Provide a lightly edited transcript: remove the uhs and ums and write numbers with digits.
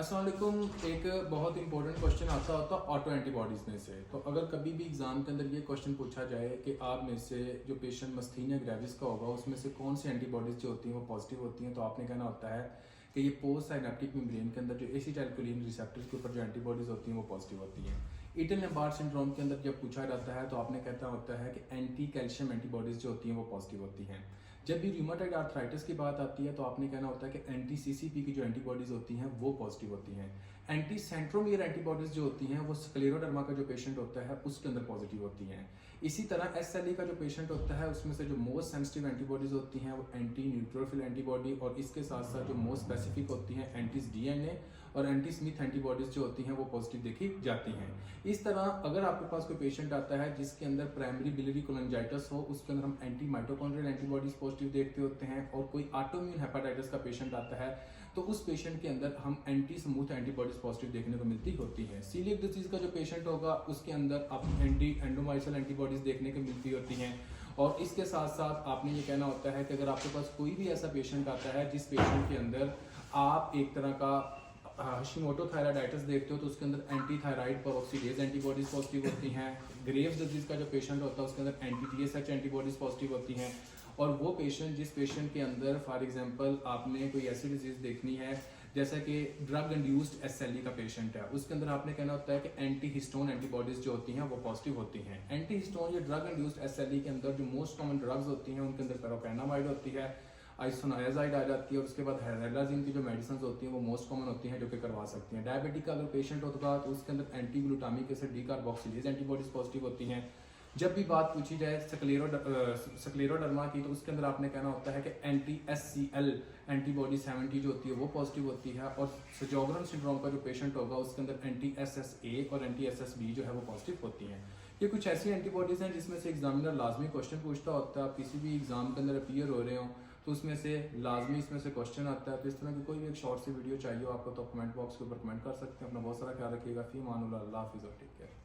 अस्सलाम वालेकुम। एक बहुत इंपॉर्टेंट क्वेश्चन आता होता है ऑटो एंटीबॉडीज़ में से। तो अगर कभी भी एग्जाम के अंदर ये क्वेश्चन पूछा जाए कि आप में से जो पेशेंट मस्थीनिया ग्रेविस का होगा उसमें से कौन सी एंटीबॉडीज़ जो होती हैं वो पॉजिटिव होती हैं, तो आपने कहना होता है कि ये पोस्ट साइनेप्टिक मेम्ब्रेन के अंदर जो एसिटाइलकोलिन रिसेप्टर्स के ऊपर जो एंटीबॉडीज़ होती हैं वो पॉजिटिव होती हैं। ईटन लैम्बार्ड सिंड्रोम के अंदर जब पूछा जाता है तो आपने कहता होता है कि एंटी कैल्शियम एंटीबॉडीज़ जो होती हैं वो पॉजिटिव होती हैं। जब भी रूमेटॉइड आर्थराइटिस की बात आती है तो आपने कहना होता है कि एंटी सीसीपी की जो एंटीबॉडीज़ होती हैं वो पॉजिटिव होती हैं। एंटी सेंट्रोमियर एंटीबॉडीज़ जो होती हैं वो स्क्लेरोडर्मा का जो पेशेंट होता है उसके अंदर पॉजिटिव होती हैं। इसी तरह एसएलई का जो पेशेंट होता है उसमें से जो मोस्ट सेंसिटिव एंटीबॉडीज़ होती हैं वो एंटी न्यूट्रोफिल एंटीबॉडी और इसके साथ साथ जो मोस्ट स्पेसिफिक होती हैं एंटी डीएनए और एंटी स्मिथ एंटीबॉडीज़ जो होती हैं वो पॉजिटिव देखी जाती हैं। इस तरह अगर आपके पास कोई पेशेंट आता है जिसके अंदर प्राइमरी बिलियरी कोलंजाइटिस हो उसके अंदर हम एंटी माइटोकॉन्ड्रियल एंटीबॉडीज़ पॉजिटिव देखते होते हैं, और कोई ऑटोइम्यून हेपेटाइटिस का पेशेंट आता है तो उस पेशेंट के अंदर हम एंटी स्मूथ एंटीबॉडीज पॉजिटिव देखने को मिलती होती हैं। सीलियक डिजीज का जो पेशेंट होगा उसके अंदर आप एंटी एंडोमाइसियल एंटीबॉडीज देखने को मिलती होती हैं। और इसके साथ साथ आपने ये कहना होता है कि अगर आपके पास कोई भी ऐसा पेशेंट आता है जिस पेशेंट के अंदर आप एक तरह का हशीमोटो थायराइडाइटिस देखते हो तो उसके अंदर anti thyroid peroxidase antibodies positive होती हैं। ग्रेव्स डिजीज का जो पेशेंट होता है उसके अंदर एंटी टीएसएच एंटीबॉडीज पॉजिटिव होती हैं। और वो पेशेंट जिस पेशेंट के अंदर फॉर एग्जांपल आपने कोई ऐसी डिजीज देखनी है जैसा कि ड्रग इंड्यूस्ड एसएलई का पेशेंट है उसके अंदर आपने कहना होता है कि एंटी हिस्टोन एंटीबॉडीज जो होती हैं वो पॉजिटिव होती हैं। एंटी हिस्टोन या ड्रग इंड्यूस्ड एसएलई के अंदर जो मोस्ट कॉमन ड्रग्स होती हैं उनके अंदर पैरोपेनामाइड होती है, आइसोनायाजाइड आ जाती है और उसके बाद हेरेलाजिन की जो मेडिसिन होती हैं वो मोस्ट कॉमन होती हैं जो कि करवा सकती हैं। डायबिटिक का अगर पेशेंट होगा तो उसके अंदर anti glutamic acid decarboxylase antibodies positive होती हैं। जब भी बात पूछी जाए स्क्लेरोडर्मा की तो उसके अंदर आपने कहना होता है कि एंटी एससीएल एंटीबॉडी 70 जो होती है वो पॉजिटिव होती है। और सजोग्रन सिंड्रोम का जो पेशेंट होगा उसके अंदर एंटी एसएसए और एंटी एसएसबी जो है वो पॉजिटिव होती हैं। ये कुछ ऐसी एंटीबॉडीज़ हैं जिसमें से एग्जामिनर लाजमी क्वेश्चन पूछता होता है। आप किसी भी एग्जाम के अंदर अपीयर हो रहे हो तो उसमें से लाजमी इसमें से क्वेश्चन आता है। तो इस तरह की कोई भी एक शॉर्ट सी वीडियो चाहिए हो आपको तो कमेंट बॉक्स के ऊपर कमेंट कर सकते हैं। अपना बहुत सारा ख्याल रखिएगा। फी मानुल्लाह, अल्लाह हाफिज़ और टेक केयर।